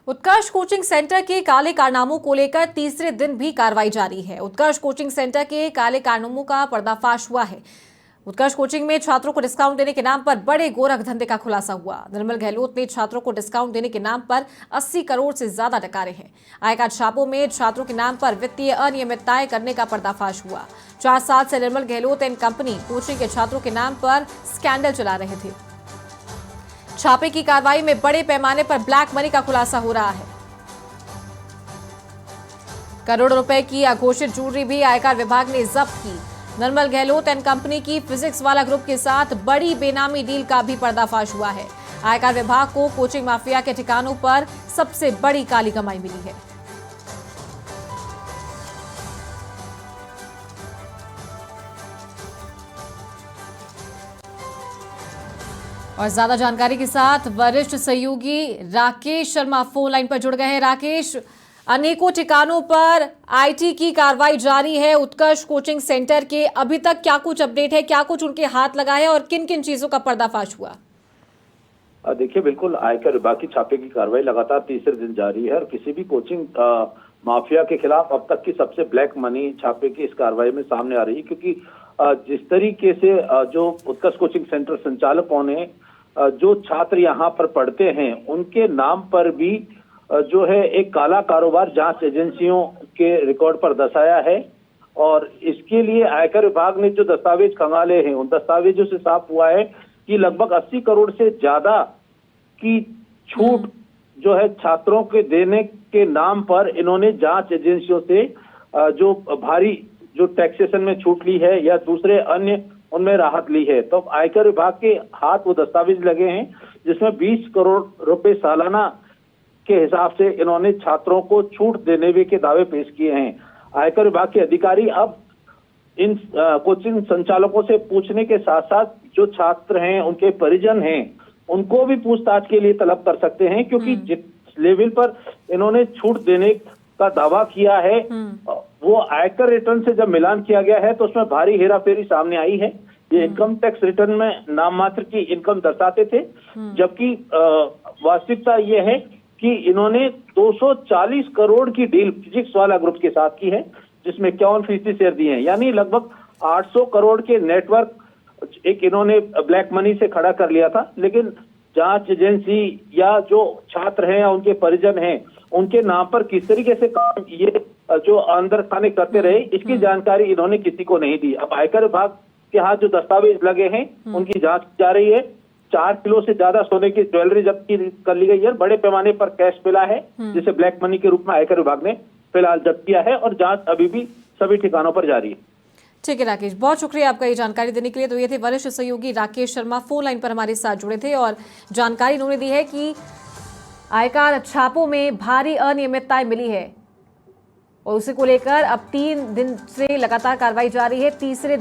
उत्कर्ष coaching centre के काले कारनामों को लेकर तीसरे दिन भी कार्रवाई जारी है। उत्कर्ष कोचिंग सेंटर के काले कारनामों का पर्दाफाश हुआ है। उत्कर्ष कोचिंग में छात्रों को डिस्काउंट देने के नाम पर बड़े गोरख धंधे का खुलासा हुआ। निर्मल गहलोत ने छात्रों को डिस्काउंट देने के नाम पर 80 करोड़ से ज्यादा डकारे हैं। आयकर छापों में छात्रों के नाम पर वित्तीय अनियमितताएं करने का पर्दाफाश हुआ। 4 साल से निर्मल गहलोत एंड कंपनी कोचिंग के छात्रों के नाम पर स्कैंडल चला रहे थे। छापे की कार्रवाई में बड़े पैमाने पर ब्लैक मनी का खुलासा हो रहा है। करोड़ों रुपए की अघोषित ज्वेलरी भी आयकर विभाग ने जब्त की। निर्मल गहलोत एंड कंपनी की फिजिक्स वाला ग्रुप के साथ बड़ी बेनामी डील का भी पर्दाफाश हुआ है। आयकर विभाग को कोचिंग माफिया के ठिकानों पर सबसे बड़ी काली कमाई मिली है। और ज्यादा जानकारी के साथ वरिष्ठ सहयोगी राकेश शर्मा फोन लाइन पर जुड़ गए हैं। राकेश, अनेकों ठिकानों पर आईटी की कार्रवाई जारी है उत्कर्ष कोचिंग सेंटर के, अभी तक क्या कुछ अपडेट है, क्या कुछ उनके हाथ लगा है और किन किन चीजों का पर्दाफाश हुआ? देखिए, बिल्कुल आयकर विभाग की छापे की कार्रवाई लगातार तीसरे दिन जारी है और किसी भी कोचिंग माफिया के खिलाफ अब तक की सबसे ब्लैक मनी छापे की इस कार्रवाई में सामने आ रही है। क्योंकि जिस तरीके से जो उत्कर्ष कोचिंग सेंटर संचालकों ने जो छात्र यहाँ पर पढ़ते हैं उनके नाम पर भी जो है एक काला कारोबार जांच एजेंसियों के रिकॉर्ड पर दर्शाया है। और इसके लिए आयकर विभाग ने जो दस्तावेज खंगाले हैं उन दस्तावेजों से साफ हुआ है कि लगभग 80 करोड़ से ज्यादा की छूट जो है छात्रों के देने के नाम पर इन्होंने जांच एजेंसियों से जो भारी जो टैक्सेशन में छूट ली है या दूसरे अन्य उनमें राहत ली है। तो आयकर विभाग के हाथ वो दस्तावेज लगे हैं जिसमें 20 करोड़ रुपए सालाना के हिसाब से इन्होंने छात्रों को छूट देने के दावे पेश किए हैं। आयकर विभाग के अधिकारी अब इन कोचिंग संचालकों से पूछने के साथ साथ जो छात्र हैं उनके परिजन हैं उनको भी पूछताछ के लिए तलब कर सकते हैं, क्योंकि जिस लेवल पर इन्होंने छूट देने का दावा किया है वो आयकर रिटर्न से जब मिलान किया गया है तो उसमें भारी हेराफेरी सामने आई है। ये इनकम टैक्स रिटर्न में नाम मात्र की इनकम दर्शाते थे, जबकि वास्तविकता ये है कि इन्होंने 240 करोड़ की डील फिजिक्स वाला ग्रुप के साथ की है जिसमें 51% शेयर दिए हैं। यानी लगभग 800 करोड़ के नेटवर्क एक इन्होंने ब्लैक मनी से खड़ा कर लिया था। लेकिन जांच एजेंसी या जो छात्र हैं या उनके परिजन हैं उनके नाम पर किस तरीके से ये जो अंदर खाने करते रहे इसकी जानकारी इन्होंने किसी को नहीं दी। अब आयकर विभाग के हाथ जो दस्तावेज लगे हैं उनकी जांच की जा रही है। 4 किलो से ज्यादा सोने की ज्वेलरी जब्त कर ली गई है। बड़े पैमाने पर कैश मिला है जिसे ब्लैक मनी के रूप में आयकर विभाग ने फिलहाल जब्त किया है और जांच अभी भी सभी ठिकानों पर जारी है। ठीक है राकेश, बहुत शुक्रिया आपका ये जानकारी देने के लिए। तो ये थे वरिष्ठ सहयोगी राकेश शर्मा, फोन लाइन पर हमारे साथ जुड़े थे और जानकारी उन्होंने दी है कि आयकर छापों में भारी अनियमितताएं मिली है और उसी को लेकर अब 3 दिन से लगातार कार्रवाई जारी है। तीसरे